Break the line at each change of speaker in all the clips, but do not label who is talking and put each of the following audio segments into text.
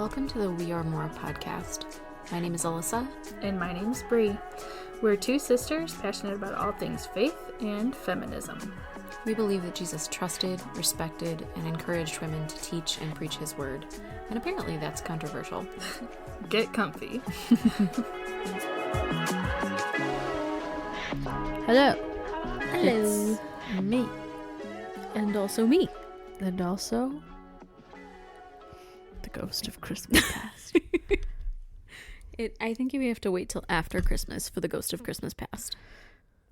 Welcome to the We Are More podcast. My name is Alyssa.
And my name's Bree. We're two sisters passionate about all things faith and feminism.
We believe that Jesus trusted, respected, and encouraged women to teach and preach his word. And apparently that's controversial.
Get comfy.
Hello.
Hello.
It's me.
And also me.
And also the ghost of Christmas past.
I think we have to wait till after Christmas for the ghost of Christmas past.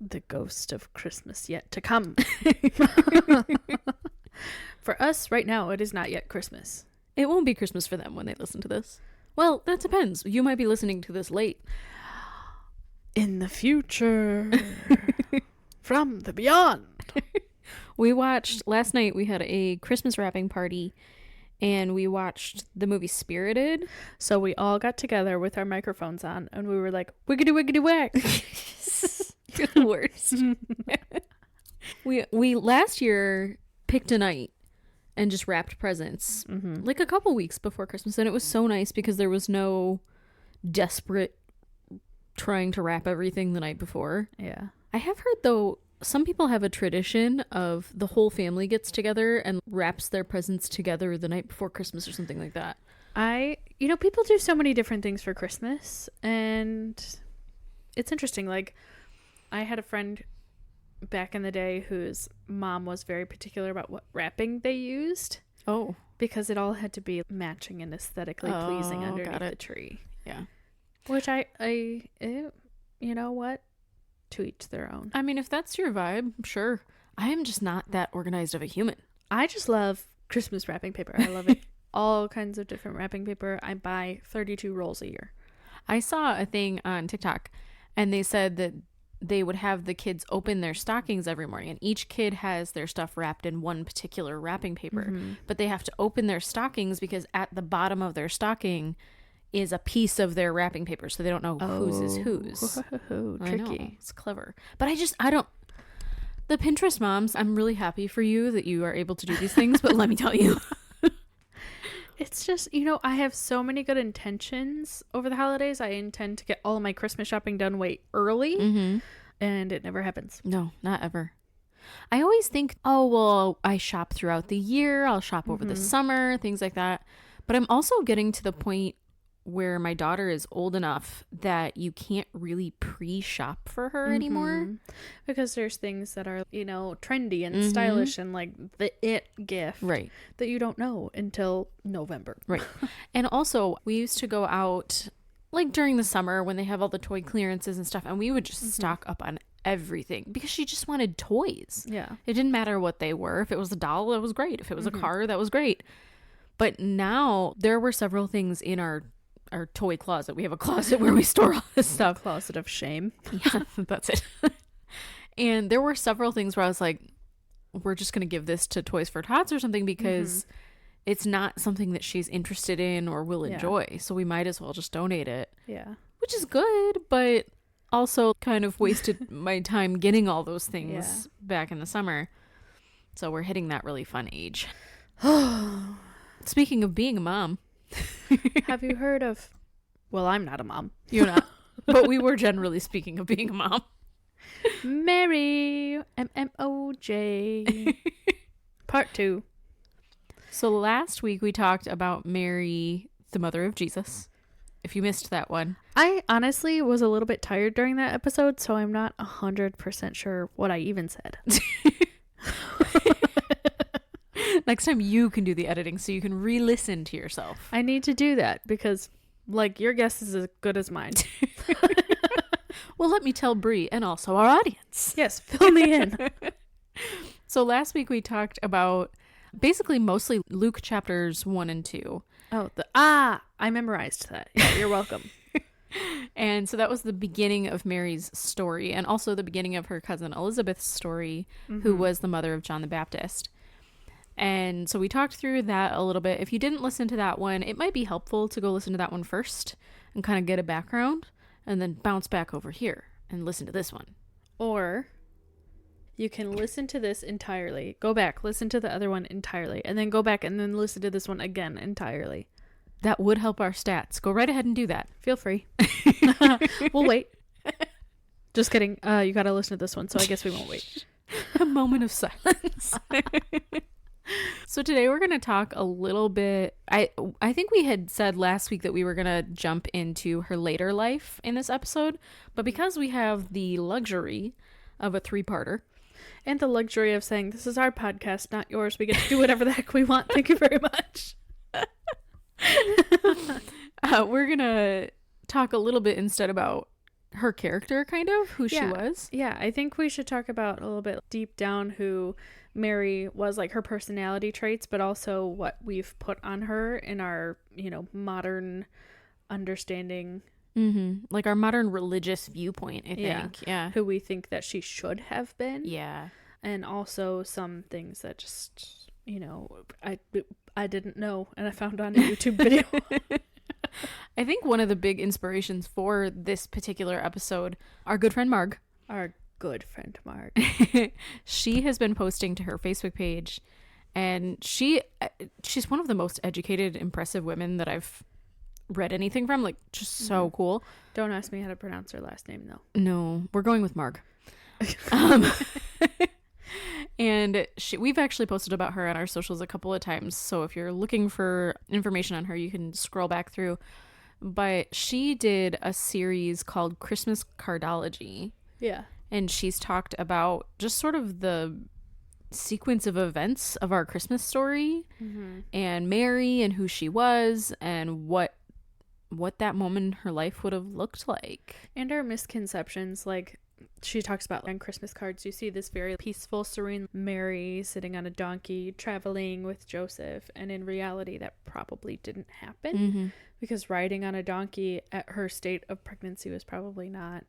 The ghost of Christmas yet to come. For us right now, it is not yet Christmas.
It won't be Christmas for them when they listen to this. Well, that depends. You might be listening to this late.
In the future. From the beyond.
Last night we had a Christmas wrapping party and we watched the movie Spirited.
So we all got together with our microphones on and we were like, wiggity wiggity whack.
You're the worst. We last year picked a night and just wrapped presents like a couple weeks before Christmas, and it was so nice because there was no desperate trying to wrap everything the night before.
Yeah.
I have heard though some people have a tradition of the whole family gets together and wraps their presents together the night before Christmas or something like that.
People do so many different things for Christmas, and it's interesting. Like, I had a friend back in the day whose mom was very particular about what wrapping they used.
Oh.
Because it all had to be matching and aesthetically pleasing underneath the tree.
Yeah.
Which you know what? To each their own.
I mean, if that's your vibe, sure. I am just not that organized of a human.
I just love Christmas wrapping paper. I love it. All kinds of different wrapping paper. I buy 32 rolls a year.
I saw a thing on TikTok and they said that they would have the kids open their stockings every morning, and each kid has their stuff wrapped in one particular wrapping paper, but they have to open their stockings because at the bottom of their stocking is a piece of their wrapping paper, so they don't know whose is whose.
Tricky.
It's clever. But I don't. The Pinterest moms, I'm really happy for you that you are able to do these things, but let me tell you.
It's just, I have so many good intentions over the holidays. I intend to get all of my Christmas shopping done way early, and it never happens.
No, not ever. I always think, oh, well, I shop throughout the year. I'll shop over the summer, things like that. But I'm also getting to the point where my daughter is old enough that you can't really pre-shop for her anymore.
Because there's things that are, trendy and stylish and like the it gift.
Right.
That you don't know until November.
Right. And also, we used to go out like during the summer when they have all the toy clearances and stuff, and we would just stock up on everything because she just wanted toys.
Yeah.
It didn't matter what they were. If it was a doll, that was great. If it was a car, that was great. But now there were several things in our toy closet. We have a closet where we store all this stuff.
Closet of shame.
Yeah, that's it. And there were several things where I was like, we're just going to give this to Toys for Tots or something because it's not something that she's interested in or will enjoy. So we might as well just donate it.
Yeah.
Which is good, but also kind of wasted my time getting all those things back in the summer. So we're hitting that really fun age. Speaking of being a mom.
Have you heard of... Well, I'm not a mom.
You're not. But we were generally speaking of being a mom.
Mary. MMOJ. Part 2.
So last week we talked about Mary, the mother of Jesus. If you missed that one.
I honestly was a little bit tired during that episode, so I'm not 100% sure what I even said.
Next time you can do the editing so you can re-listen to yourself.
I need to do that because, your guess is as good as mine.
Well, let me tell Bree and also our audience.
Yes, fill me in.
So last week we talked about basically mostly Luke chapters 1 and 2.
Oh, I memorized that. Yeah, you're welcome.
And so that was the beginning of Mary's story and also the beginning of her cousin Elizabeth's story, who was the mother of John the Baptist. And so we talked through that a little bit. If you didn't listen to that one, it might be helpful to go listen to that one first and kind of get a background and then bounce back over here and listen to this one.
Or You can listen to this entirely. Go back, listen to the other one entirely, and then go back and then listen to this one again entirely.
That would help our stats. Go right ahead and do that.
Feel free. We'll wait. Just kidding. You got to listen to this one, so I guess we won't wait.
A moment of silence. So today we're going to talk a little bit. I think we had said last week that we were going to jump into her later life in this episode, but because we have the luxury of a 3-parter
and the luxury of saying this is our podcast, not yours, we get to do whatever the heck we want. Thank you very much.
We're going to talk a little bit instead about her character, kind of who she was.
Yeah, I think we should talk about a little bit deep down who Mary was, like her personality traits, but also what we've put on her in our, modern understanding.
Mm-hmm. Like our modern religious viewpoint, I think. Yeah.
Who we think that she should have been.
Yeah.
And also some things that just, I didn't know and I found on a YouTube video.
I think one of the big inspirations for this particular episode, our good friend Marg.
Our good friend Marg.
She has been posting to her Facebook page, and she's one of the most educated, impressive women that I've read anything from. Like, just so cool.
Don't ask me how to pronounce her last name, though.
No, we're going with Marg. And we've actually posted about her on our socials a couple of times. So if you're looking for information on her, you can scroll back through. But she did a series called Christmas Cardology.
Yeah.
And she's talked about just sort of the sequence of events of our Christmas story, and Mary and who she was and what that moment in her life would have looked like.
And our misconceptions, like she talks about on Christmas cards, you see this very peaceful, serene Mary sitting on a donkey traveling with Joseph, and in reality that probably didn't happen, because riding on a donkey at her state of pregnancy was probably not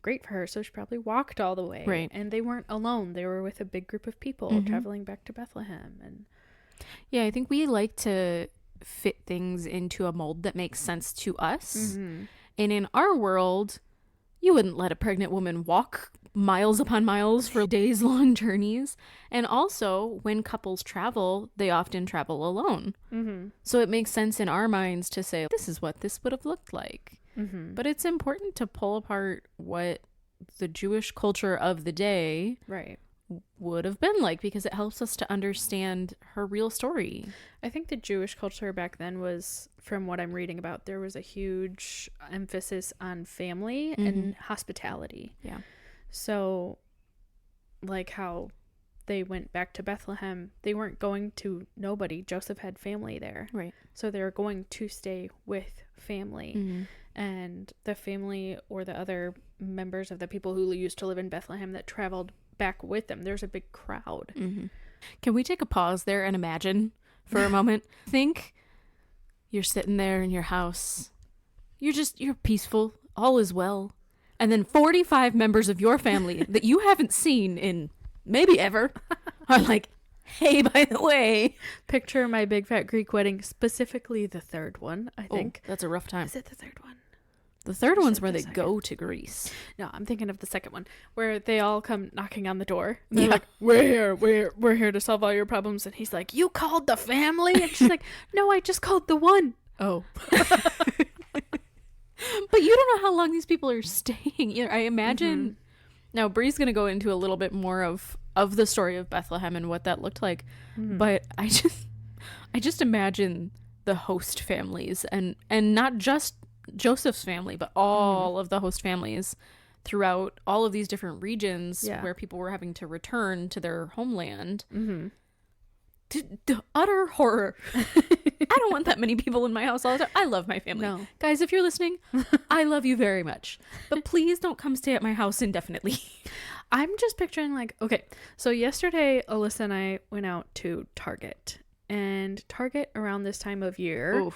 great for her, so she probably walked all the way.
Right.
And they weren't alone, they were with a big group of people traveling back to Bethlehem. And
yeah, I think we like to fit things into a mold that makes sense to us. And in our world, you wouldn't let a pregnant woman walk miles upon miles for days-long journeys. And also, when couples travel, they often travel alone. So it makes sense in our minds to say, this is what this would have looked like. But it's important to pull apart what the Jewish culture of the day would have been like, because it helps us to understand her real story.
I think the Jewish culture back then was, from what I'm reading about, there was a huge emphasis on family and hospitality.
Yeah.
So, like how they went back to Bethlehem, they weren't going to nobody. Joseph had family there. Right. So they were going to stay with family. And the family or the other members of the people who used to live in Bethlehem that traveled back with them, there's a big crowd.
Can we take a pause there and imagine for a moment? Think you're sitting there in your house. You're peaceful. All is well. And then 45 members of your family that you haven't seen in maybe ever are like, hey, by the way.
Picture my big fat Greek wedding, specifically the third one, I think.
That's a rough time.
Is it the third one?
The third one's where they go to Greece.
No, I'm thinking of the second one, where they all come knocking on the door. They're like, we're here to solve all your problems. And he's like, you called the family? And she's like, no, I just called the one. Oh.
But you don't know how long these people are staying. I imagine. Now, Bree's going to go into a little bit more of the story of Bethlehem and what that looked like. But I just imagine the host families and not just Joseph's family, but all of the host families throughout all of these different regions where people were having to return to their homeland. Utter horror. I don't want that many people in my house all the time. I love my family. No. Guys, if you're listening, I love you very much. But please don't come stay at my house indefinitely.
I'm just picturing okay, so yesterday Alyssa and I went out to Target. And Target around this time of year,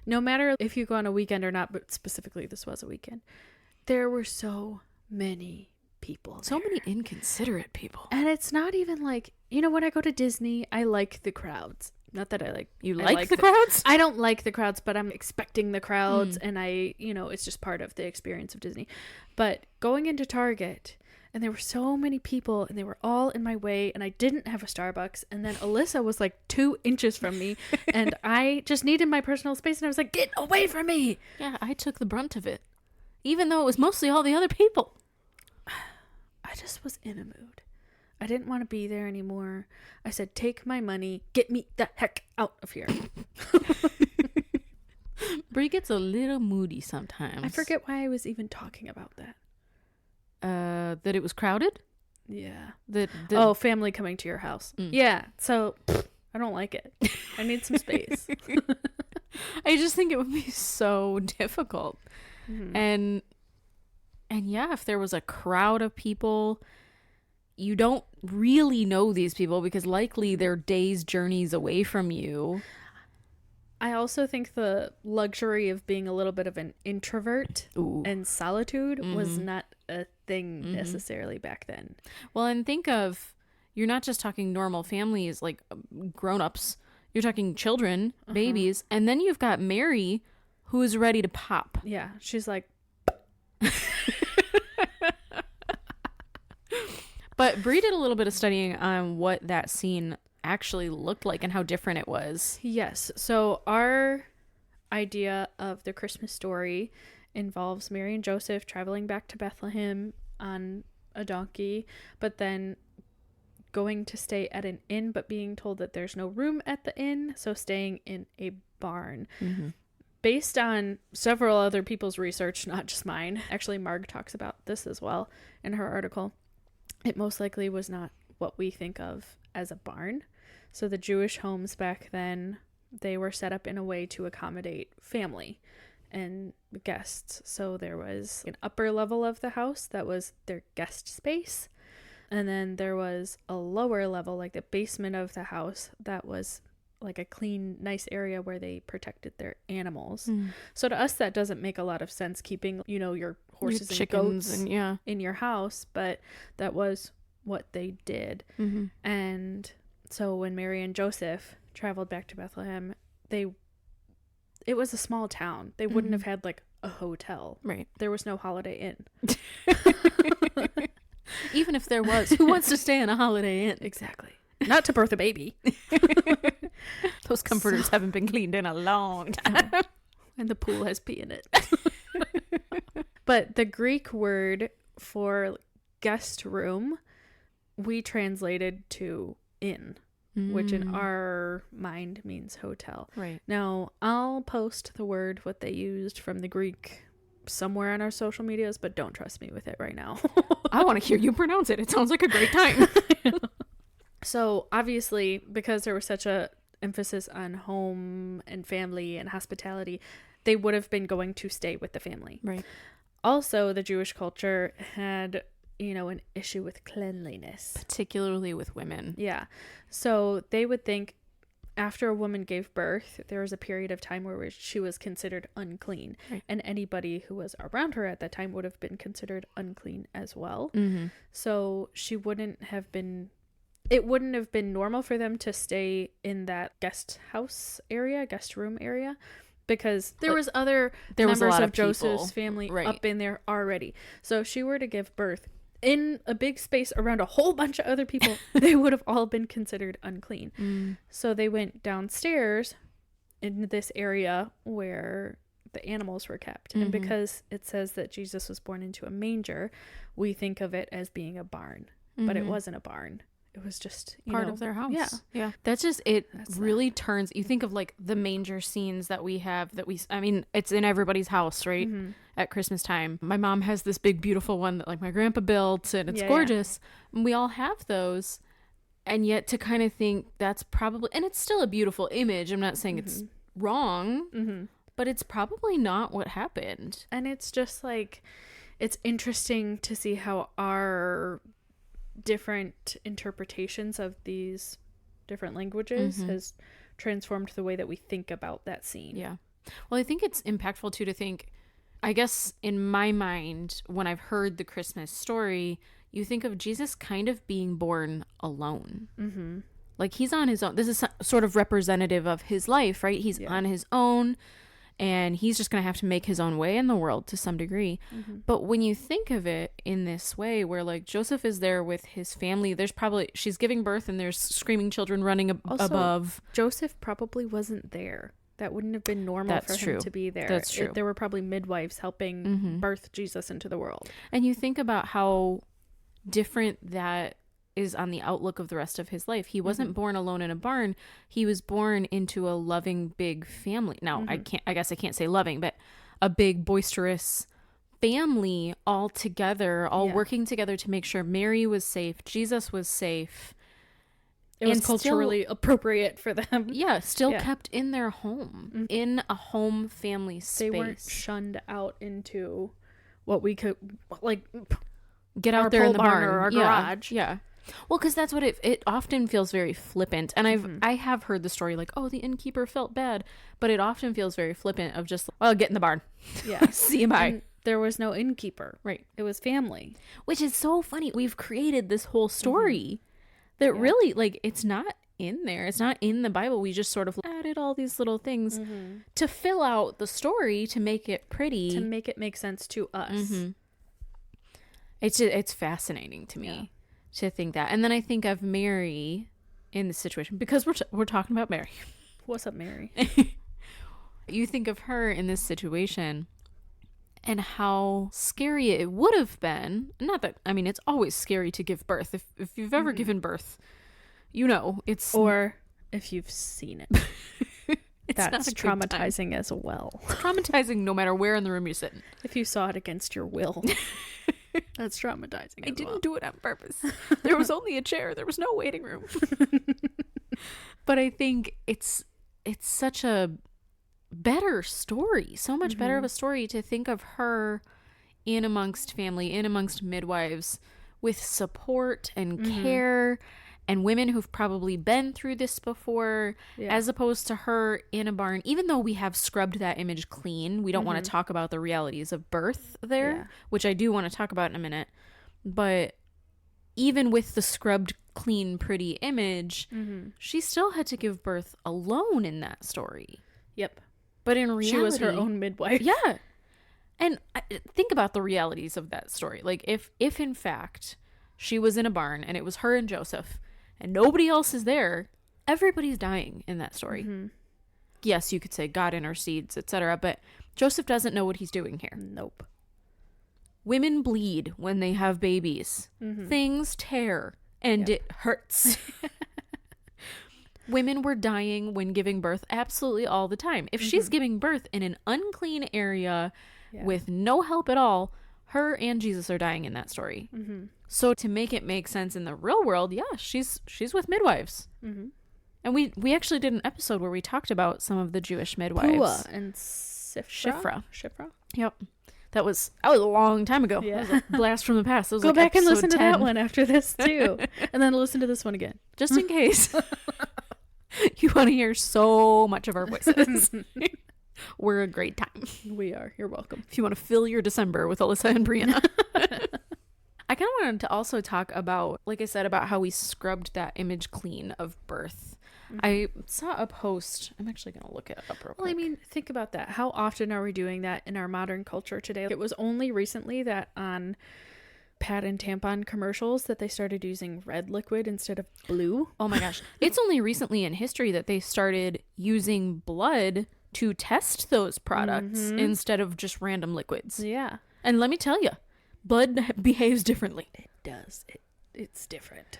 no matter if you go on a weekend or not, but specifically this was a weekend, there were so many people there.
So many inconsiderate people.
And it's not even like, when I go to Disney, I like the crowds. Not that I like...
You like the crowds?
I don't like the crowds, but I'm expecting the crowds. And it's just part of the experience of Disney. But going into Target and there were so many people, and they were all in my way, and I didn't have a Starbucks, and then Alyssa was like 2 inches from me, and I just needed my personal space, and I was like, get away from me.
Yeah, I took the brunt of it, even though it was mostly all the other people.
I just was in a mood. I didn't want to be there anymore. I said, take my money, get me the heck out of here.
Brie gets a little moody sometimes.
I forget why I was even talking about that.
That it was crowded?
Yeah.
Oh,
family coming to your house. Yeah. So I don't like it. I need some space.
I just think it would be so difficult.
Mm-hmm.
And yeah, if there was a crowd of people, you don't really know these people because likely they're days' journeys away from you.
I also think the luxury of being a little bit of an introvert and solitude was not a thing necessarily back then.
Well, and think of, you're not just talking normal families, like grown-ups. You're talking children, babies. And then you've got Mary, who is ready to pop.
Yeah, she's like...
But Brie did a little bit of studying on what that scene actually looked like and how different it was.
Yes. So our idea of the Christmas story involves Mary and Joseph traveling back to Bethlehem on a donkey, but then going to stay at an inn, but being told that there's no room at the inn, so staying in a barn. Based on several other people's research, not just mine. Actually, Marg talks about this as well in her article. It most likely was not what we think of as a barn. So the Jewish homes back then, they were set up in a way to accommodate family and guests. So there was an upper level of the house that was their guest space. And then there was a lower level, like the basement of the house, that was like a clean, nice area where they protected their animals. So to us, that doesn't make a lot of sense, keeping, your horses and goats in your house, but that was what they did. And so when Mary and Joseph traveled back to Bethlehem, it was a small town. They wouldn't have had like a hotel.
Right.
There was no Holiday Inn.
Even if there was, who wants to stay in a Holiday Inn?
Exactly. Not to birth a baby.
Those comforters haven't been cleaned in a long time.
And the pool has pee in it. But the Greek word for guest room, we translated to inn, which in our mind means hotel.
Right.
Now, I'll post the word, what they used from the Greek, somewhere on our social medias, but don't trust me with it right now.
I want to hear you pronounce it. It sounds like a great time.
So obviously, because there was such a emphasis on home and family and hospitality, they would have been going to stay with the family.
Right.
Also, the Jewish culture had, an issue with cleanliness.
Particularly with women.
Yeah. So they would think after a woman gave birth, there was a period of time where she was considered unclean. Right. And anybody who was around her at that time would have been considered unclean as well. So it wouldn't have been normal for them to stay in that guest room area, because there was members of Joseph's family up in there already. So if she were to give birth in a big space around a whole bunch of other people, they would have all been considered unclean. So they went downstairs in this area where the animals were kept. And because it says that Jesus was born into a manger, we think of it as being a barn, but it wasn't a barn. It was just
part of their house.
Yeah.
That's just, turns, you think of like the manger scenes that we have it's in everybody's house, right? At Christmas time. My mom has this big, beautiful one that like my grandpa built, and it's gorgeous. Yeah. And we all have those. And yet to kind of think that's probably, and it's still a beautiful image. I'm not saying it's wrong, but it's probably not what happened.
And it's just like, it's interesting to see how our different interpretations of these different languages has transformed the way that we think about that scene.
Yeah. Well, I think it's impactful too to think, I guess in my mind, when I've heard the Christmas story, you think of Jesus kind of being born alone. Like he's on his own. This is sort of representative of his life, right? He's on his own. and he's just going to have to make his own way in the world to some degree. But when you think of it in this way, where like Joseph is there with his family, there's probably, she's giving birth and there's screaming children running above.
Joseph probably wasn't there. That wouldn't have been normal
That's
for
true.
him to be there.
That's true.
There were probably midwives helping birth Jesus into the world.
And you think about how different that is on the outlook of the rest of his life. He wasn't born alone in a barn. He was born into a loving big family. Now, I guess I can't say loving, but a big boisterous family all together, all working together to make sure Mary was safe, Jesus was safe.
It was
And
culturally appropriate for them.
Yeah, still kept in their home, in a home family space.
They weren't shunned out into what we could, like,
get out
our
there in
pole
the
barn
barn
or our garage.
Yeah. Well, because that's what it often feels very flippant. And I have heard the story like, oh, the innkeeper felt bad. But it often feels very flippant of just, well, get in the barn.
Yeah.
See you, bye.
And there was no innkeeper.
Right.
It was family.
Which is so funny. We've created this whole story that really, like, it's not in there. It's not in the Bible. We just sort of added all these little things to fill out the story, to make it pretty.
To make it make sense to us.
It's fascinating to me to think that. And then I think of Mary in this situation, because we're talking about Mary.
What's up, Mary?
You think of her in this situation and how scary it would have been. Not that, I mean, it's always scary to give birth. If you've ever given birth, you know, it's...
Or if you've seen it. That's
not a good time.
traumatizing as well.
It's traumatizing no matter where in the room you're sitting.
If you saw it against your will. That's traumatizing.
I didn't do it on purpose. There was only a chair. There was no waiting room. But I think it's such a better story, so much better of a story to think of her in amongst family, in amongst midwives, with support and care, and women who've probably been through this before, as opposed to her in a barn. Even though we have scrubbed that image clean, we don't want to talk about the realities of birth there, which I do want to talk about in a minute. But even with the scrubbed clean, pretty image, she still had to give birth alone in that story.
Yep.
But in reality,
She was her own midwife.
Yeah. And think about the realities of that story. Like, if in fact she was in a barn and it was her and Joseph and nobody else is there, everybody's dying in that story. Yes, you could say God intercedes, etc., but Joseph doesn't know what he's doing here.
Nope.
Women bleed when they have babies. Things tear, and it hurts. Women were dying when giving birth absolutely all the time. If she's giving birth in an unclean area with no help at all, her and Jesus are dying in that story. So to make it make sense in the real world, she's with midwives. And we actually did an episode where we talked about some of the Jewish midwives.
Pua and Shifra.
Yep. That was a long time ago.
Yeah.
That was a blast from the past. That was
Go
like
back and
episode
listen to
10.
that one after this too. And then listen to this one again.
Just in case. You want to hear so much of our voices. We're a great time.
We are. You're welcome.
If you want to fill your December with Alyssa and Brianna. I kind of wanted to also talk about, like I said, about how we scrubbed that image clean of birth. I saw a post. I'm actually going to look it up real quick.
Well, I mean, think about that. How often are we doing that in our modern culture today? It was only recently that on pad and tampon commercials that they started using red liquid instead of blue.
Oh my gosh. It's only recently in history that they started using blood to test those products instead of just random liquids.
Yeah.
And let me tell you, blood behaves differently.
It does. It's different.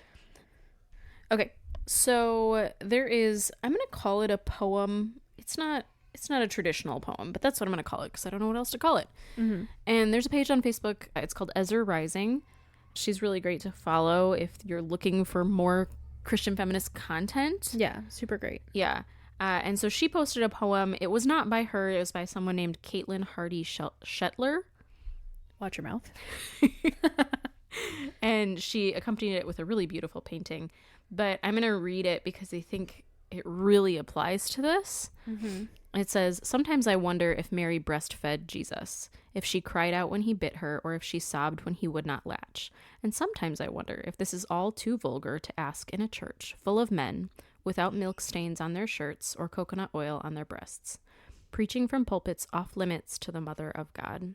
Okay. So there is, I'm going to call it a poem. It's not a traditional poem, but that's what I'm going to call it because I don't know what else to call it. And there's a page on Facebook. It's called Ezra Rising. She's really great to follow if you're looking for more Christian feminist content.
Yeah, super great.
Yeah. And so she posted a poem. It was not by her. It was by someone named Caitlin Hardy Shetler.
Watch your mouth.
And she accompanied it with a really beautiful painting. But I'm going to read it because I think it really applies to this. It says, "Sometimes I wonder if Mary breastfed Jesus, if she cried out when he bit her, or if she sobbed when he would not latch. And sometimes I wonder if this is all too vulgar to ask in a church full of men, without milk stains on their shirts or coconut oil on their breasts. preaching from pulpits off limits to the Mother of God.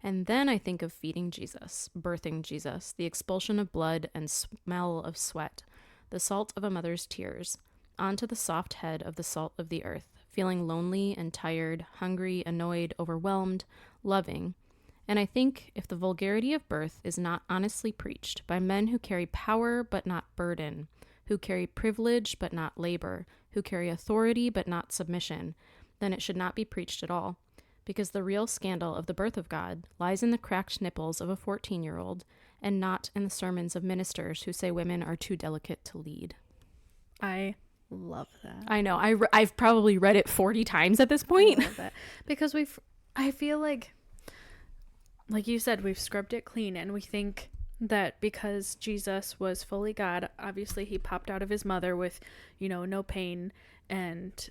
And then I think of feeding Jesus, birthing Jesus, the expulsion of blood and smell of sweat, the salt of a mother's tears, onto the soft head of the salt of the earth, feeling lonely and tired, hungry, annoyed, overwhelmed, loving. And I think if the vulgarity of birth is not honestly preached by men who carry power but not burden, who carry privilege but not labor, who carry authority but not submission, then it should not be preached at all. Because the real scandal of the birth of God lies in the cracked nipples of a 14-year-old and not in the sermons of ministers who say women are too delicate to lead.
I love that.
I know. I've probably read it 40 times at this point.
I love that. Because I feel like you said, we've scrubbed it clean, and we think that because Jesus was fully God, obviously he popped out of his mother with, no pain, and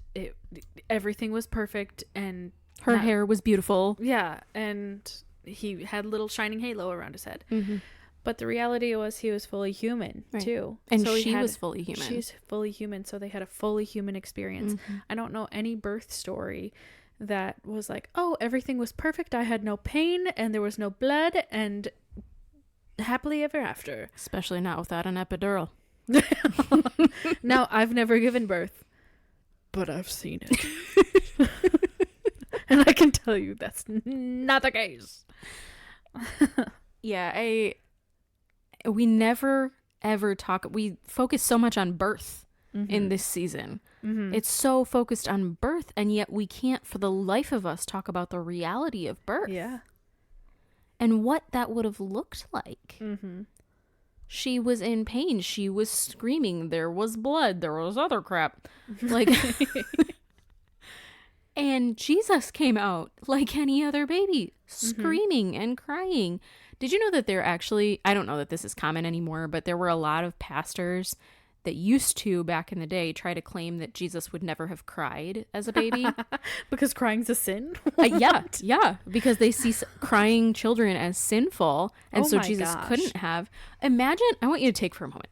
everything was perfect, and
her hair was beautiful.
Yeah, and he had a little shining halo around his head.
Mm-hmm.
But the reality was he was fully human, too.
And so she was fully human.
She's fully human, so they had a fully human experience.
Mm-hmm.
I don't know any birth story that was like, oh, everything was perfect, I had no pain, and there was no blood, and happily ever after.
Especially not without an epidural.
Now, I've never given birth, but I've seen it. And I can tell you that's not the case.
Yeah, we never ever we focus so much on birth in this season. Mm-hmm. It's so focused on birth, and yet we can't for the life of us talk about the reality of birth.
Yeah.
And what that would have looked like.
Mm-hmm.
She was in pain. She was screaming. There was blood. There was other crap. Like, and Jesus came out like any other baby, screaming and crying. Did you know that there actually, I don't know that this is common anymore, but there were a lot of pastors that used to, back in the day, try to claim that Jesus would never have cried as a baby.
Because crying's a sin?
Yeah, because they see crying children as sinful, and so Jesus couldn't have. Imagine, I want you to take for a moment,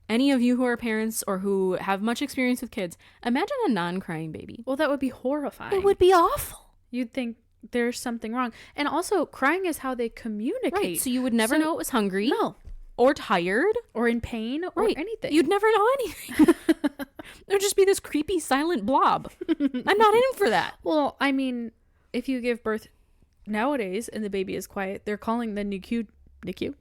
any of you who are parents or who have much experience with kids, imagine a non-crying baby.
Well, that would be horrifying.
It would be awful.
You'd think there's something wrong. And also, crying is how they communicate.
Right, so you would never know it was hungry.
No.
Or tired.
Or in pain. Or anything.
You'd never know anything. There'd just be this creepy silent blob. I'm not in for that.
Well, I mean, if you give birth nowadays and the baby is quiet, they're calling the NICU team.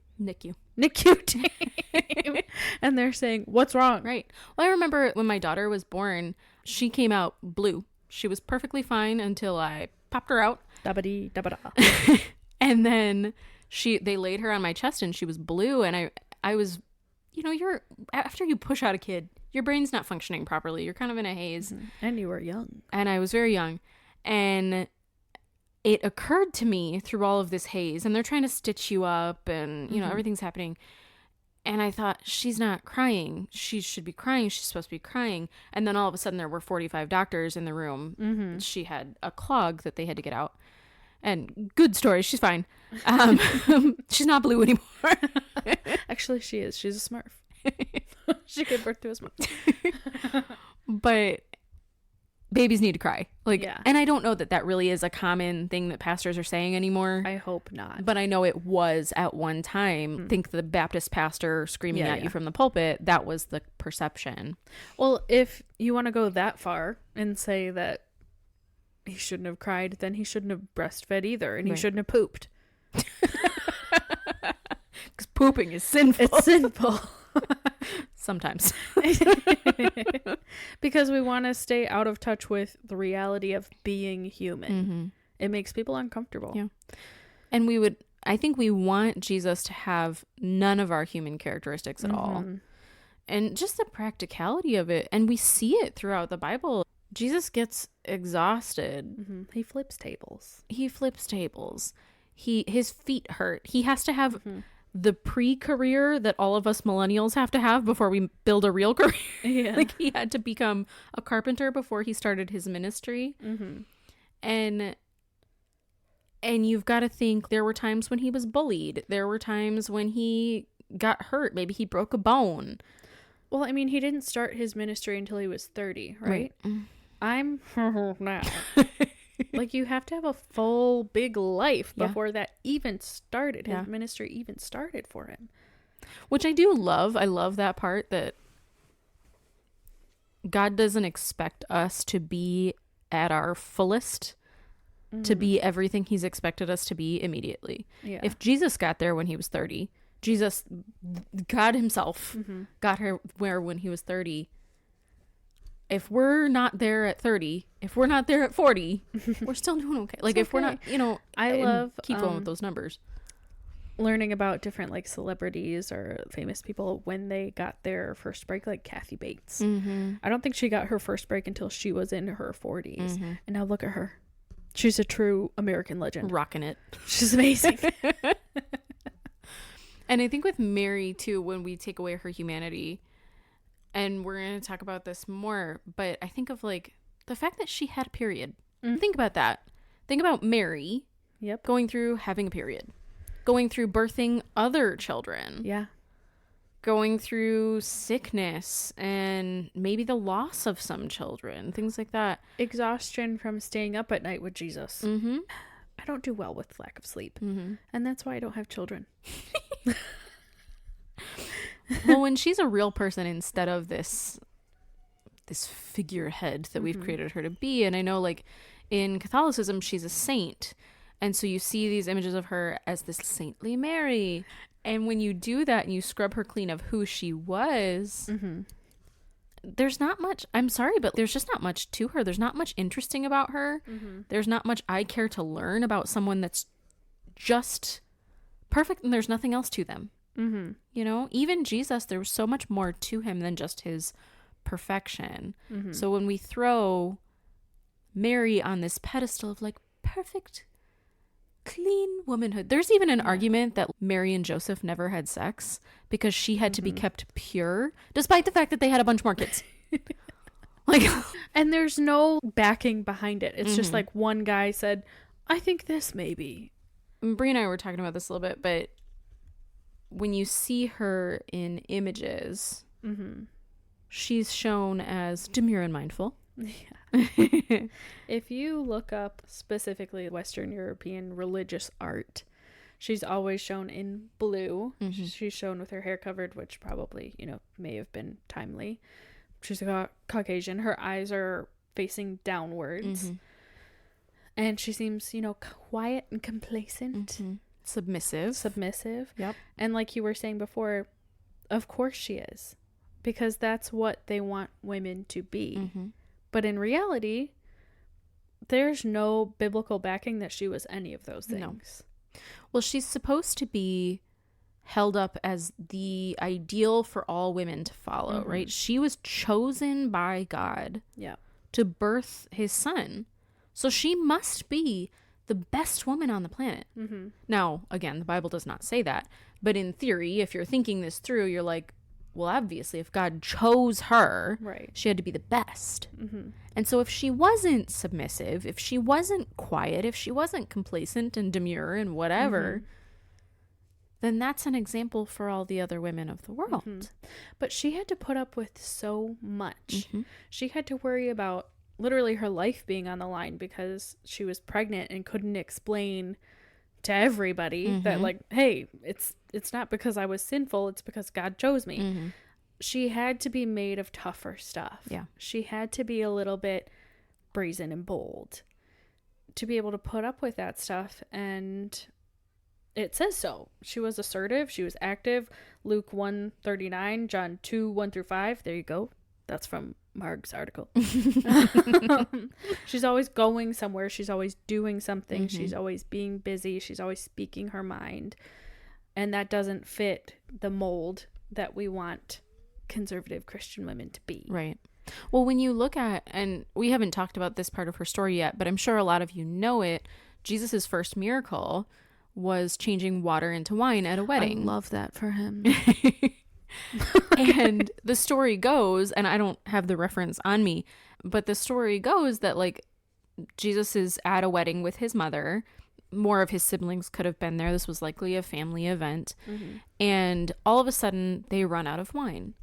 And they're saying, what's wrong?
Right. Well, I remember when my daughter was born, she came out blue. She was perfectly fine until I popped her out.
Da-ba-dee-da-ba-da.
And then they laid her on my chest and she was blue, and I was, after you push out a kid, your brain's not functioning properly. You're kind of in a haze.
Mm-hmm. And you were young.
And I was very young. And it occurred to me through all of this haze, and they're trying to stitch you up, and, everything's happening. And I thought, she's not crying. She should be crying. She's supposed to be crying. And then all of a sudden there were 45 doctors in the room. Mm-hmm. She had a clog that they had to get out. And good story. She's fine. She's not blue anymore.
Actually, she is. She's a Smurf. She gave birth to a Smurf.
But babies need to cry.
Yeah.
And I don't know that really is a common thing that pastors are saying anymore.
I hope not.
But I know it was at one time. Think the Baptist pastor screaming at you from the pulpit. That was the perception.
Well, if you want to go that far and say that he shouldn't have cried, then he shouldn't have breastfed either, and he shouldn't have pooped.
Because pooping is sinful.
It's sinful.
Sometimes.
Because we want to stay out of touch with the reality of being human.
Mm-hmm.
It makes people uncomfortable.
Yeah. And I think we want Jesus to have none of our human characteristics at all. And just the practicality of it. And we see it throughout the Bible. Jesus gets exhausted.
Mm-hmm. He flips tables.
His feet hurt. He has to have the pre-career that all of us millennials have to have before we build a real career.
Yeah.
Like, he had to become a carpenter before he started his ministry.
Mm-hmm.
And you've got to think, there were times when he was bullied. There were times when he got hurt. Maybe he broke a bone.
Well, I mean, he didn't start his ministry until he was 30, right? I'm now. Like, you have to have a full big life
Yeah.
before that even started.
Yeah.
His ministry even started for him.
Which I do love. I love that part that God doesn't expect us to be at our fullest, to be everything he's expected us to be immediately.
Yeah.
If Jesus got there when he was 30, God himself got her where when he was 30. If we're not there at 30, if we're not there at 40, we're still doing okay. Like, if we're not,
I love
keep going with those numbers.
learning about different like celebrities or famous people when they got their first break, like Kathy Bates. I don't think she got her first break until she was in her 40s. And now look at her. She's a true American legend.
Rocking it.
She's amazing.
And I think with Mary, too, when we take away her humanity, and we're going to talk about this more, but I think of, like, the fact that she had a period. Think about that. Think about Mary going through having a period, going through birthing other children.
Yeah.
Going through sickness and maybe the loss of some children, things like that.
Exhaustion from staying up at night with Jesus. I don't do well with lack of sleep. And that's why I don't have children.
Well, when she's a real person instead of this figurehead that we've created her to be, and I know, like, in Catholicism, she's a saint. And so you see these images of her as this saintly Mary. And when you do that and you scrub her clean of who she was, there's not much, I'm sorry, but there's just not much to her. There's not much interesting about her. There's not much I care to learn about someone that's just perfect and there's nothing else to them. Even Jesus, there was so much more to him than just his perfection. So when we throw Mary on this pedestal of, like, perfect, clean womanhood, there's even an argument that Mary and Joseph never had sex because she had to be kept pure, despite the fact that they had a bunch more kids. Like,
and there's no backing behind it. It's just like one guy said, I think this maybe.
Brie and I were talking about this a little bit, but when you see her in images, she's shown as demure and mindful.
If you look up specifically Western European religious art, she's always shown in blue. She's shown with her hair covered, which probably, may have been timely. She's a Caucasian. Her eyes are facing downwards. And she seems, quiet and complacent. Submissive.
Yep.
And like you were saying before, of course she is. Because that's what they want women to be. But in reality, there's no biblical backing that she was any of those things.
No. Well, she's supposed to be held up as the ideal for all women to follow, right? She was chosen by God to birth his son. So she must be the best woman on the planet. Now, again, the Bible does not say that. But in theory, if you're thinking this through, you're like, well, obviously, if God chose her, she had to be the best. And so if she wasn't submissive, if she wasn't quiet, if she wasn't complacent and demure and whatever, then that's an example for all the other women of the world.
But she had to put up with so much. She had to worry about literally her life being on the line because she was pregnant and couldn't explain to everybody that, like, hey, it's not because I was sinful, it's because God chose me. She had to be made of tougher stuff. She had to be a little bit brazen and bold to be able to put up with that stuff, and it says so. She was assertive, she was active. Luke 1:39, John 2:1-5. There you go. That's from Marg's article. She's always going somewhere. She's always doing something. She's always being busy. She's always speaking her mind. And that doesn't fit the mold that we want conservative Christian women to be.
Right. Well, when you look at, and we haven't talked about this part of her story yet, but I'm sure a lot of you know it, Jesus's first miracle was changing water into wine at a wedding.
I love that for him.
And the story goes, and I don't have the reference on me, but the story goes that, like, Jesus is at a wedding with his mother. More of his siblings could have been there. This was likely a family event. And all of a sudden they run out of wine,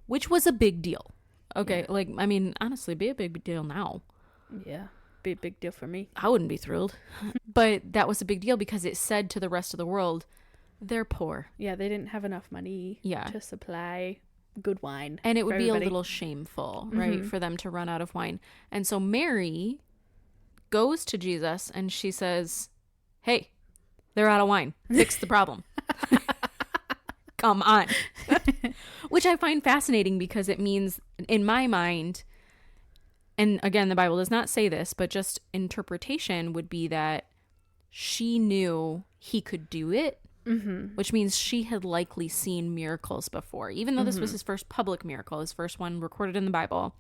which was a big deal. Okay. Like, I mean, honestly, be a big deal now.
Yeah. be a big deal for me.
I wouldn't be thrilled. But that was a big deal because it said to the rest of the world, they're poor.
Yeah, they didn't have enough money to supply good wine.
And it would be
everybody.
a little shameful, right, for them to run out of wine. And so Mary goes to Jesus and she says, hey, they're out of wine. Fix the problem. Come on. Which I find fascinating because it means, in my mind, and again, the Bible does not say this, but just interpretation would be that she knew he could do it, which means she had likely seen miracles before. Even though this was his first public miracle, his first one recorded in the Bible,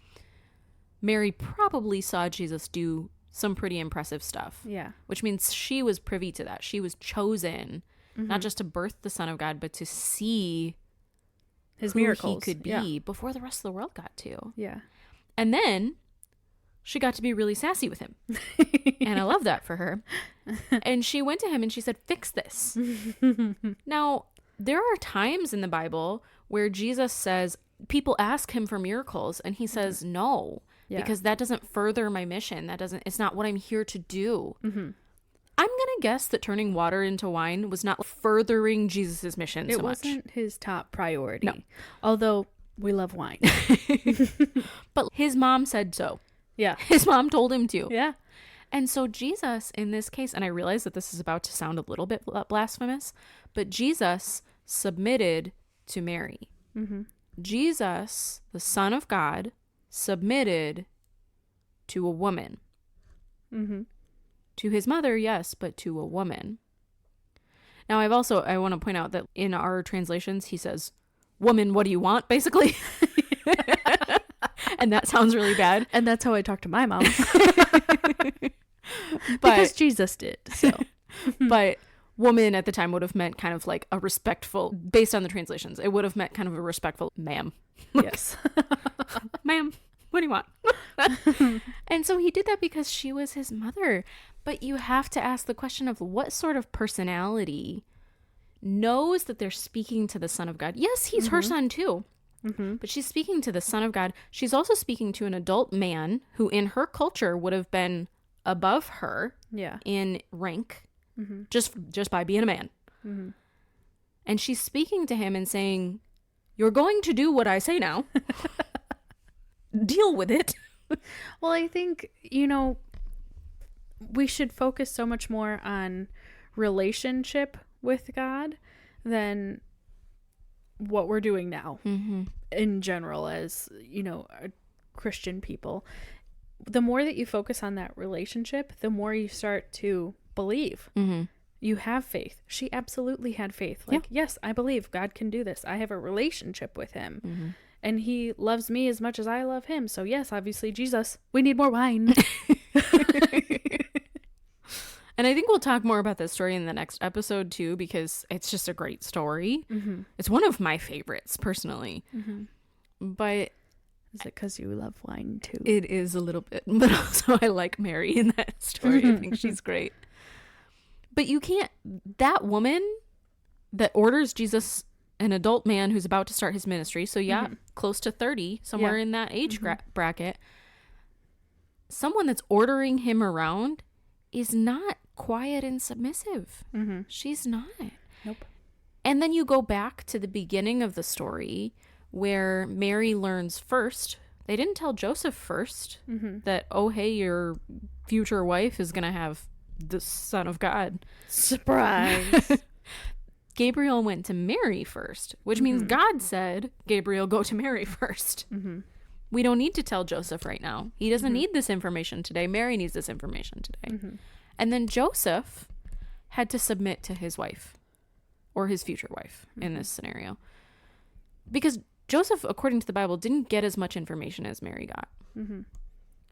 Mary probably saw Jesus do some pretty impressive stuff.
Yeah.
Which means she was privy to that. She was chosen not just to birth the Son of God, but to see
his
who
miracles
he could be before the rest of the world got to.
Yeah.
And then she got to be really sassy with him. And I love that for her. And she went to him and she said, fix this. Now, there are times in the Bible where Jesus says, people ask him for miracles and he says no, because that doesn't further my mission. It's not what I'm here to do. I'm going to guess that turning water into wine was not furthering Jesus's mission so much.
It wasn't his top priority.
No.
Although we love wine.
But his mom said so.
Yeah.
His mom told him to.
Yeah.
And so Jesus, in this case, and I realize that this is about to sound a little bit blasphemous, but Jesus submitted to Mary. Jesus, the Son of God, submitted to a woman. To his mother, yes, but to a woman. Now, I want to point out that in our translations, he says, woman, what do you want, basically? And that sounds really bad.
And that's how I talk to my mom. Because Jesus did, so.
But woman at the time would have meant kind of like a respectful, based on the translations, it would have meant kind of a respectful ma'am.
Yes.
Ma'am, what do you want? And so he did that because she was his mother. But you have to ask the question of what sort of personality knows that they're speaking to the Son of God. Yes, he's her son too. But she's speaking to the Son of God. She's also speaking to an adult man who in her culture would have been above her in rank just by being a man. And she's speaking to him and saying, you're going to do what I say now. Deal with it.
Well, I think, we should focus so much more on relationship with God than what we're doing now in general as, Christian people. The more that you focus on that relationship, the more you start to believe. You have faith. She absolutely had faith. Like, yes, I believe God can do this. I have a relationship with him. And he loves me as much as I love him. So yes, obviously, Jesus, we need more wine.
And I think we'll talk more about this story in the next episode too, because it's just a great story. It's one of my favorites personally. But
is it because you love wine too?
It is a little bit, but also I like Mary in that story. I think she's great. But you can't, that woman that orders Jesus, an adult man who's about to start his ministry, so close to 30, somewhere in that age bracket, someone that's ordering him around is not quiet and submissive. She's not.
Nope.
And then you go back to the beginning of the story where Mary learns first. They didn't tell Joseph first that, oh, hey, your future wife is going to have the Son of God.
Surprise.
Gabriel went to Mary first, which means God said, Gabriel, go to Mary first. We don't need to tell Joseph right now. He doesn't need this information today. Mary needs this information today. And then Joseph had to submit to his wife or his future wife in this scenario. Because Joseph, according to the Bible, didn't get as much information as Mary got.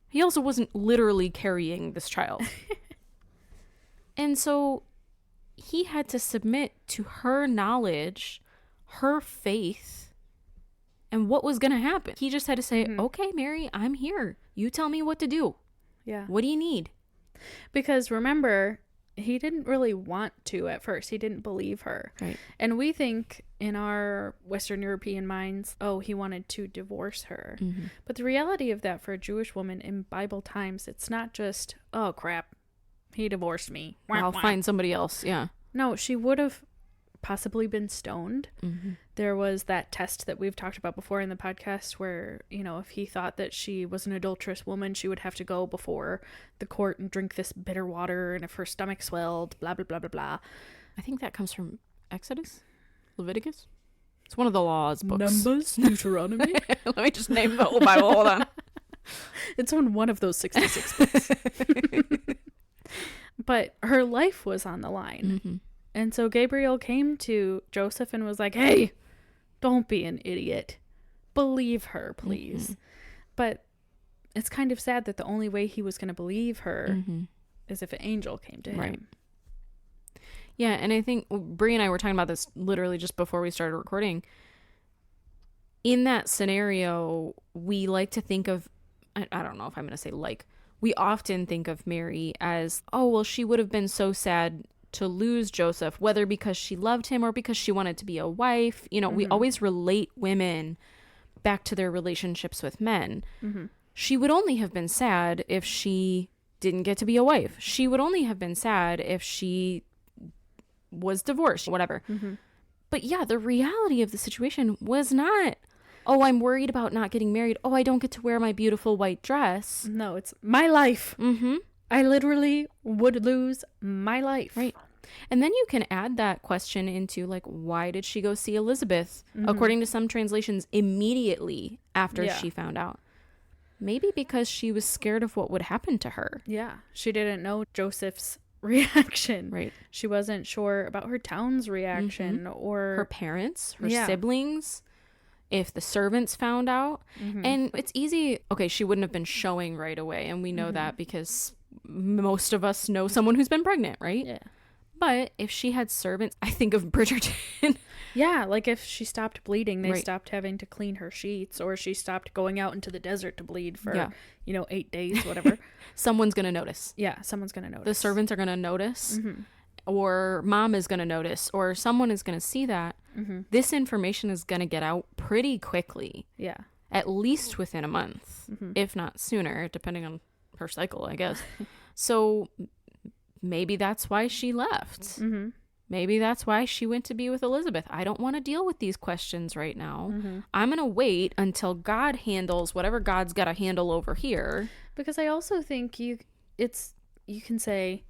He also wasn't literally carrying this child. And so he had to submit to her knowledge, her faith, and what was going to happen. He just had to say, okay, Mary, I'm here. You tell me what to do.
Yeah.
What do you need?
Because remember, he didn't really want to at first. He didn't believe her.
Right.
And we think in our Western European minds, oh, he wanted to divorce her.
Mm-hmm.
But the reality of that for a Jewish woman in Bible times, it's not just, oh, crap, he divorced me.
I'll find somebody else. Yeah.
No, she would have possibly been stoned.
Mm-hmm.
There was that test that we've talked about before in the podcast where, you know, if he thought that she was an adulterous woman, she would have to go before the court and drink this bitter water, and if her stomach swelled, blah, blah, blah, blah, blah.
I think that comes from Exodus? Leviticus? It's one of the laws books.
Numbers, Deuteronomy.
Let me just name the whole Bible. Hold on.
It's on one of those 66 books. But her life was on the line.
Mm-hmm.
And so Gabriel came to Joseph and was like, hey, don't be an idiot. Believe her, please.
Mm-hmm.
But it's kind of sad that the only way he was going to believe her
Mm-hmm.
is if an angel came to him.
Right. Yeah, and I think Brie and I were talking about this literally just before we started recording. In that scenario, we like to think of, I don't know if I'm going to say like, we often think of Mary as, oh, well, she would have been so sad to lose Joseph, whether because she loved him or because she wanted to be a wife. You know, we always relate women back to their relationships with men.
Mm-hmm.
She would only have been sad if she didn't get to be a wife. She would only have been sad if she was divorced, whatever.
Mm-hmm.
But yeah, the reality of the situation was not, oh, I'm worried about not getting married. Oh, I don't get to wear my beautiful white dress.
No, it's my life.
Mm-hmm.
I literally would lose my life.
Right. And then you can add that question into, like, why did she go see Elizabeth?
Mm-hmm.
According to some translations, immediately after
Yeah.
she found out. Maybe because she was scared of what would happen to her.
Yeah. She didn't know Joseph's reaction.
Right.
She wasn't sure about her town's reaction or
Her parents, her
Yeah.
siblings, if the servants found out.
Mhm.
And it's easy. Okay, she wouldn't have been showing right away. And we know that because most of us know someone who's been pregnant, right?
Yeah.
But if she had servants, I think of Bridgerton.
Yeah, like if she stopped bleeding, they
Right.
stopped having to clean her sheets, or she stopped going out into the desert to bleed for,
Yeah.
8 days, whatever.
Someone's going to notice.
Yeah, someone's going to notice.
The servants are going to notice,
Mhm.
or mom is going to notice, or someone is going to see that.
Mhm.
This information is going to get out pretty quickly,
Yeah.
at least within a month,
Mhm.
if not sooner, depending on her cycle, I guess. So maybe that's why she left.
Mhm.
Maybe that's why she went to be with Elizabeth. I don't want to deal with these questions right now.
Mhm.
I'm going to wait until God handles whatever God's got to handle over here.
Because I also think you can say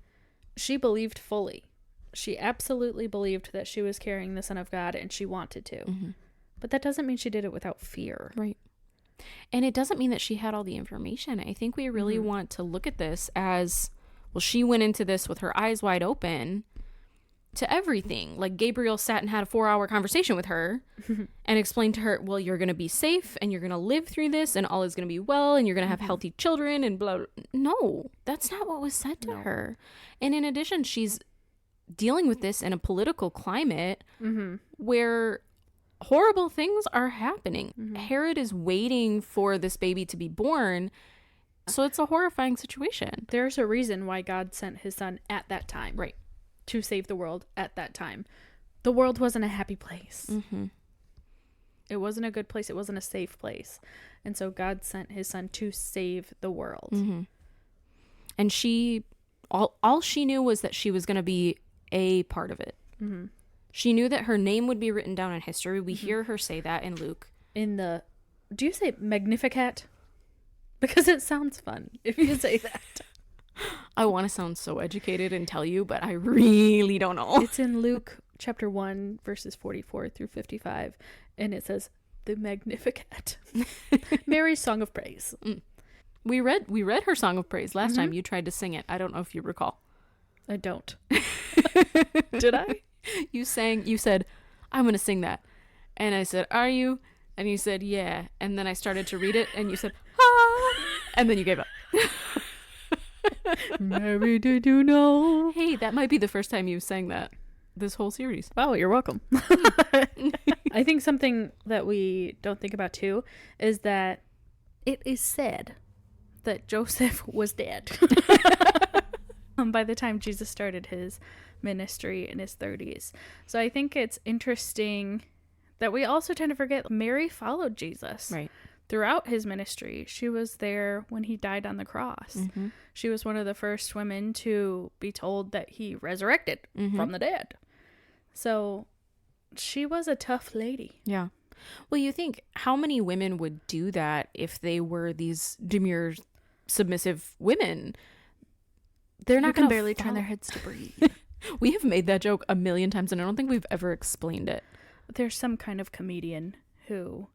she believed fully. She absolutely believed that she was carrying the Son of God and she wanted to.
Mm-hmm.
But that doesn't mean she did it without fear.
Right. And it doesn't mean that she had all the information. I think we really want to look at this as, well, she went into this with her eyes wide open to everything. Like Gabriel sat and had a 4-hour conversation with her and explained to her, well, you're going to be safe and you're going to live through this and all is going to be well and you're going to have healthy children and blah, blah. No, that's not what was said to her. And in addition, she's dealing with this in a political climate where horrible things are happening. Herod is waiting for this baby to be born. So it's a horrifying situation.
There's a reason why God sent his son at that time.
Right.
To save the world at that time. The world wasn't a happy place.
Mm-hmm.
It wasn't a good place. It wasn't a safe place. And so God sent his son to save the world.
Mm-hmm. And she, all she knew was that she was going to be a part of it.
Mm-hmm.
She knew that her name would be written down in history. We hear her say that in Luke.
Do you say Magnificat? Because it sounds fun if you say that.
I want to sound so educated and tell you, but I really don't know.
It's in Luke chapter 1, verses 44 through 55. And it says, the Magnificat. Mary's song of praise.
We read her song of praise last time. You tried to sing it. I don't know if you recall.
I don't. Did I?
You said, I'm going to sing that. And I said, are you? And you said, yeah. And then I started to read it and you said, ah. And then you gave up.
Mary, did you know?
Hey, that might be the first time you sang that this whole series.
Wow, you're welcome. I think something that we don't think about too is that it is said that Joseph was dead. by the time Jesus started his ministry in his 30s. So I think it's interesting that we also tend to forget Mary followed Jesus.
Right.
Throughout his ministry. She was there when he died on the cross.
Mm-hmm.
She was one of the first women to be told that he resurrected from the dead. So she was a tough lady.
Yeah. Well, you think how many women would do that if they were these demure, submissive women? They're not going to
barely turn their heads to breathe.
We have made that joke a million times, and I don't think we've ever explained it.
There's some kind of comedian who,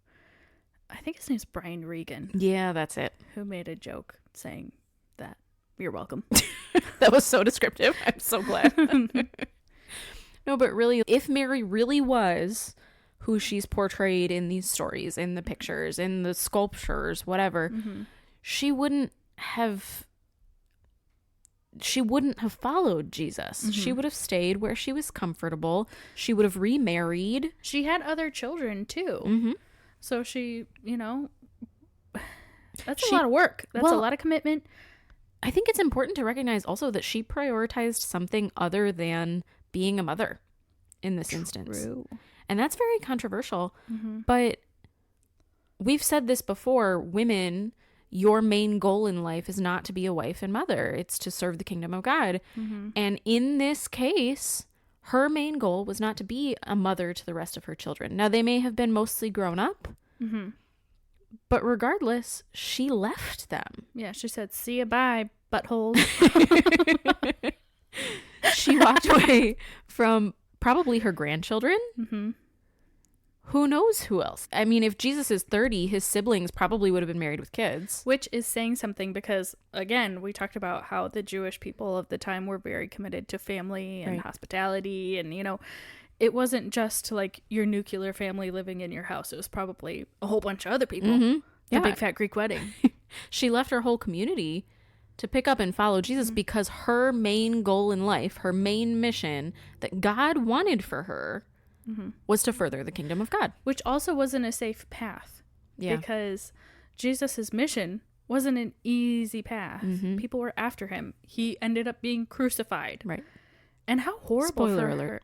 I think his name's Brian Regan.
Yeah, that's it.
Who made a joke saying that. You're welcome.
That was so descriptive. I'm so glad. No, but really, if Mary really was who she's portrayed in these stories, in the pictures, in the sculptures, whatever, she wouldn't have followed Jesus. She would have stayed where she was comfortable. She would have remarried.
She had other children too.
Mm-hmm.
So she, that's a lot of work. That's a lot of commitment.
I think it's important to recognize also that she prioritized something other than being a mother in this instance. And that's very controversial. But we've said this before, women, your main goal in life is not to be a wife and mother. It's to serve the kingdom of God. And in this case, her main goal was not to be a mother to the rest of her children. Now, they may have been mostly grown up, but regardless, she left them.
Yeah, she said, see ya, bye, butthole.
She walked away from probably her grandchildren. Who knows who else? I mean, if Jesus is 30, his siblings probably would have been married with kids.
Which is saying something because, again, we talked about how the Jewish people of the time were very committed to family and hospitality. And, it wasn't just like your nuclear family living in your house. It was probably a whole bunch of other people. The big fat Greek wedding.
She left her whole community to pick up and follow Jesus because her main goal in life, her main mission that God wanted for her was to further the kingdom of God.
Which also wasn't a safe path.
Yeah.
Because Jesus's mission wasn't an easy path. People were after him. He ended up being crucified.
Right.
And how horrible.
Spoiler alert.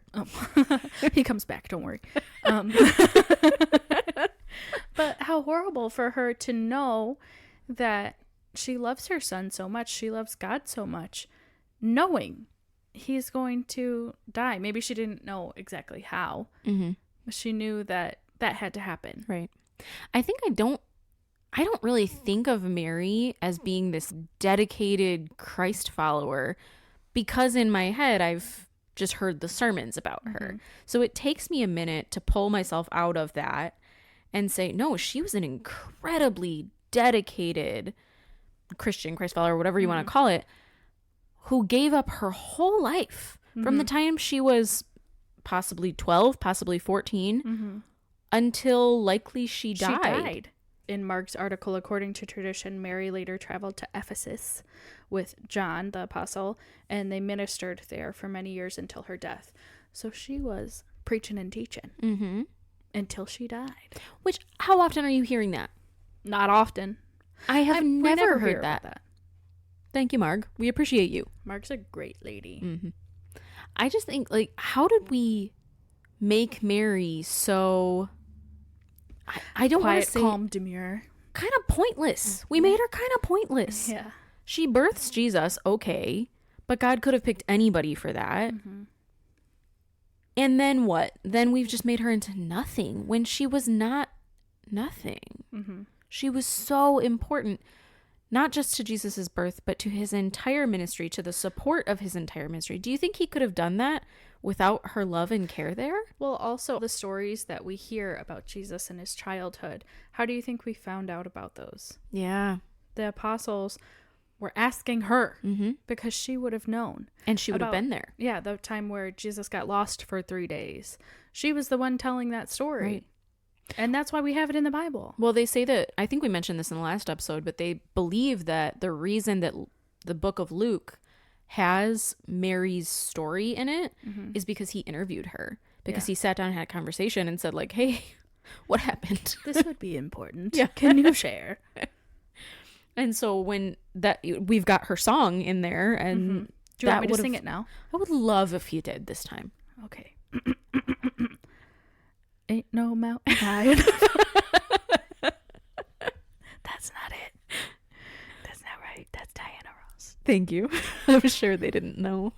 He comes back, don't worry. But how horrible for her to know that she loves her son so much, she loves God so much, knowing he's going to die. Maybe she didn't know exactly how, but she knew that had to happen.
Right. I think I don't really think of Mary as being this dedicated Christ follower because in my head I've just heard the sermons about her. So it takes me a minute to pull myself out of that and say, no, she was an incredibly dedicated Christian Christ follower, whatever you want to call it, who gave up her whole life from the time she was possibly 12, possibly 14, until likely she died.
In Mark's article, according to tradition, Mary later traveled to Ephesus with John, the apostle, and they ministered there for many years until her death. So she was preaching and teaching until she died.
Which, how often are you hearing that?
Not often.
I have never heard
hear
that. Thank you, Marg. We appreciate you.
Marg's a great lady.
I just think, like, how did we make Mary so... I don't want to say...
calm, demure.
Kind of pointless. We made her kind of pointless.
Yeah.
She births Jesus, okay, but God could have picked anybody for that. And then what? Then we've just made her into nothing when she was not nothing. She was so important, not just to Jesus's birth, but to his entire ministry, to the support of his entire ministry. Do you think he could have done that without her love and care there?
Well, also the stories that we hear about Jesus in his childhood, how do you think we found out about those?
Yeah.
The apostles were asking her because she would have known.
And she would have been there.
Yeah, the time where Jesus got lost for 3 days. She was the one telling that story.
Right.
And that's why we have it in the Bible.
Well, they say that, I think we mentioned this in the last episode, but they believe that the reason that the book of Luke has Mary's story in it is because he interviewed her. Because he sat down and had a conversation and said, like, hey, what happened?
This would be important. Yeah. Can you share?
And so when that, we've got her song in there, and
Do you want me to sing it now?
I would love if you did this time.
Okay. Ain't no mountain high enough. That's not it. That's not right. That's Diana Ross.
Thank you. I'm sure they didn't know.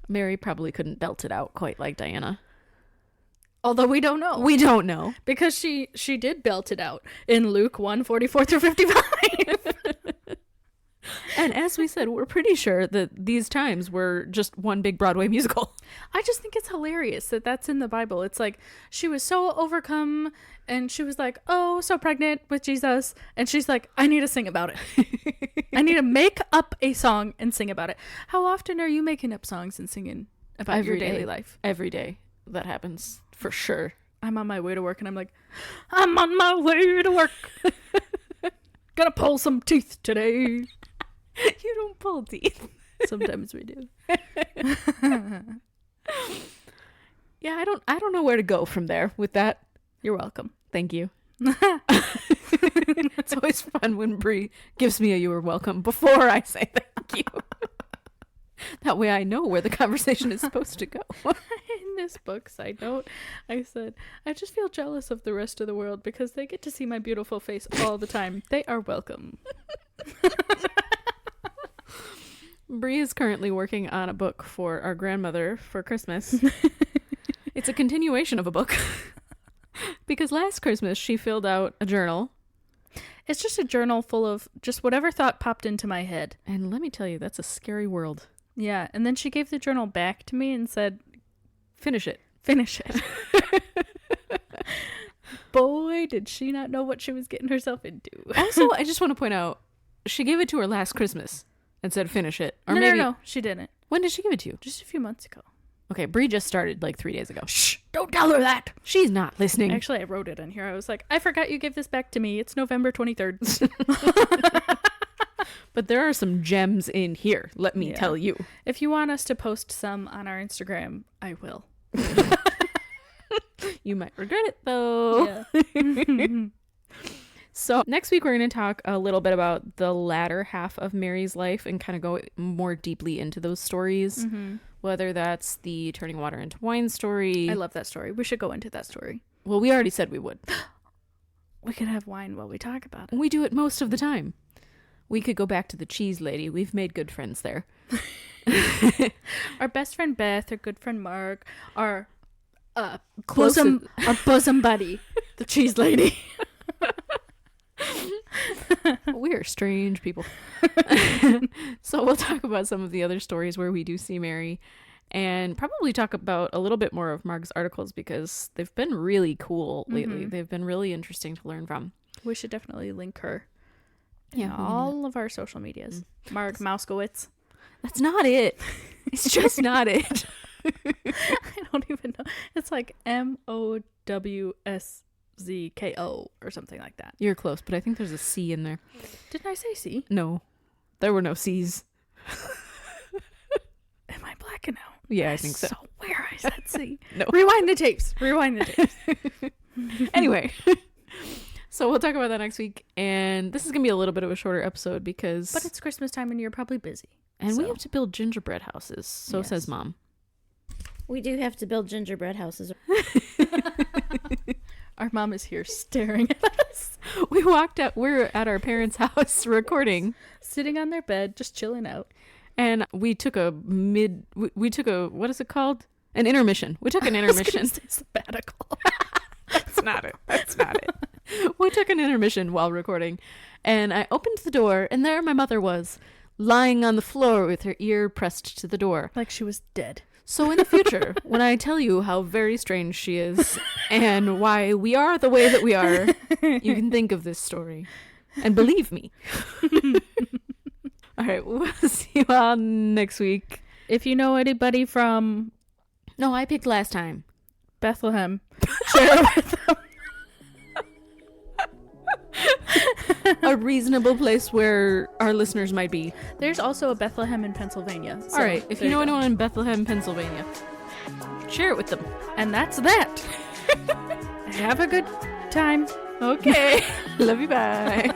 Mary probably couldn't belt it out quite like Diana.
Although we don't know.
We don't know.
Because she did belt it out in Luke 1:44 through 55.
And as we said, we're pretty sure that these times were just one big Broadway musical.
I just think it's hilarious that that's in the Bible. It's like she was so overcome and she was like, oh, so pregnant with Jesus. And she's like, I need to sing about it. I need to make up a song and sing about it. How often are you making up songs and singing about your daily life?
Every day. That happens for sure.
I'm on my way to work and I'm like, I'm on my way to work. Gonna pull some teeth today.
You don't pull teeth.
Sometimes we do.
Yeah, I don't know where to go from there with that.
You're welcome.
Thank you. It's always fun when Brie gives me a "you are welcome" before I say thank you. That way I know where the conversation is supposed to go.
In this book, side note, I said, I just feel jealous of the rest of the world because they get to see my beautiful face all the time. They are welcome.
Brie is currently working on a book for our grandmother for Christmas. It's a continuation of a book. Because last Christmas she filled out a journal.
It's just a journal full of just whatever thought popped into my head.
And let me tell you, that's a scary world.
Yeah, and then she gave the journal back to me and said,
Finish it.
Finish it. Boy, did she not know what she was getting herself into.
Also, I just want to point out, she gave it to her last Christmas and said finish it. Or
No, she didn't.
When did she give it to you?
Just a few months ago.
Okay, Brie just started like 3 days ago.
Shh, don't tell her that.
She's not listening.
Actually, I wrote it in here. I was like, I forgot you gave this back to me. It's November 23rd.
But there are some gems in here, let me tell you.
If you want us to post some on our Instagram, I will.
You might regret it, though.
Yeah.
So next week, we're going to talk a little bit about the latter half of Mary's life and kind of go more deeply into those stories.
Mm-hmm.
Whether that's the turning water into wine story.
I love that story. We should go into that story.
Well, we already said we would.
We could have wine while we talk about it.
We do it most of the time. We could go back to the cheese lady. We've made good friends there.
Our best friend Beth, our good friend Mark, our
bosom
buddy, the cheese lady.
We are strange people. So we'll talk about some of the other stories where we do see Mary and probably talk about a little bit more of Mark's articles because they've been really cool lately. Mm-hmm. They've been really interesting to learn from.
We should definitely link her.
Yeah,
all of our social medias. Mark Mauskowitz.
That's not it. It's just not it.
I don't even know. It's like MOWSZKO or something like that.
You're close, but I think there's a C in there.
Didn't I say C?
No. There were no C's.
Am I blacking out?
Yeah, I think so.
So where I said C.
No.
Rewind the tapes.
Anyway. So we'll talk about that next week. And this is going to be a little bit of a shorter episode because...
But it's Christmas time and you're probably busy.
And we have to build gingerbread houses. So says Mom.
We do have to build gingerbread houses.
Our mom is here staring at us.
We walked out. We're at our parents' house recording.
Sitting on their bed, just chilling out.
And we took we took a, what is it called? An intermission. We took an intermission.
I was gonna say sabbatical.
That's not it. That's not it. We took an intermission while recording. And I opened the door and there my mother was lying on the floor with her ear pressed to the door.
Like she was dead.
So in the future, when I tell you how very strange she is and why we are the way that we are, you can think of this story. And believe me. All right, we'll see you all next week.
If you know anybody from...
No, I picked last time.
Bethlehem, share it with them.
A reasonable place where our listeners might be.
There's also a Bethlehem in Pennsylvania. So
all right, if you know anyone in Bethlehem, Pennsylvania, share it with them.
And that's that. Have a good time.
Okay. Love you, bye.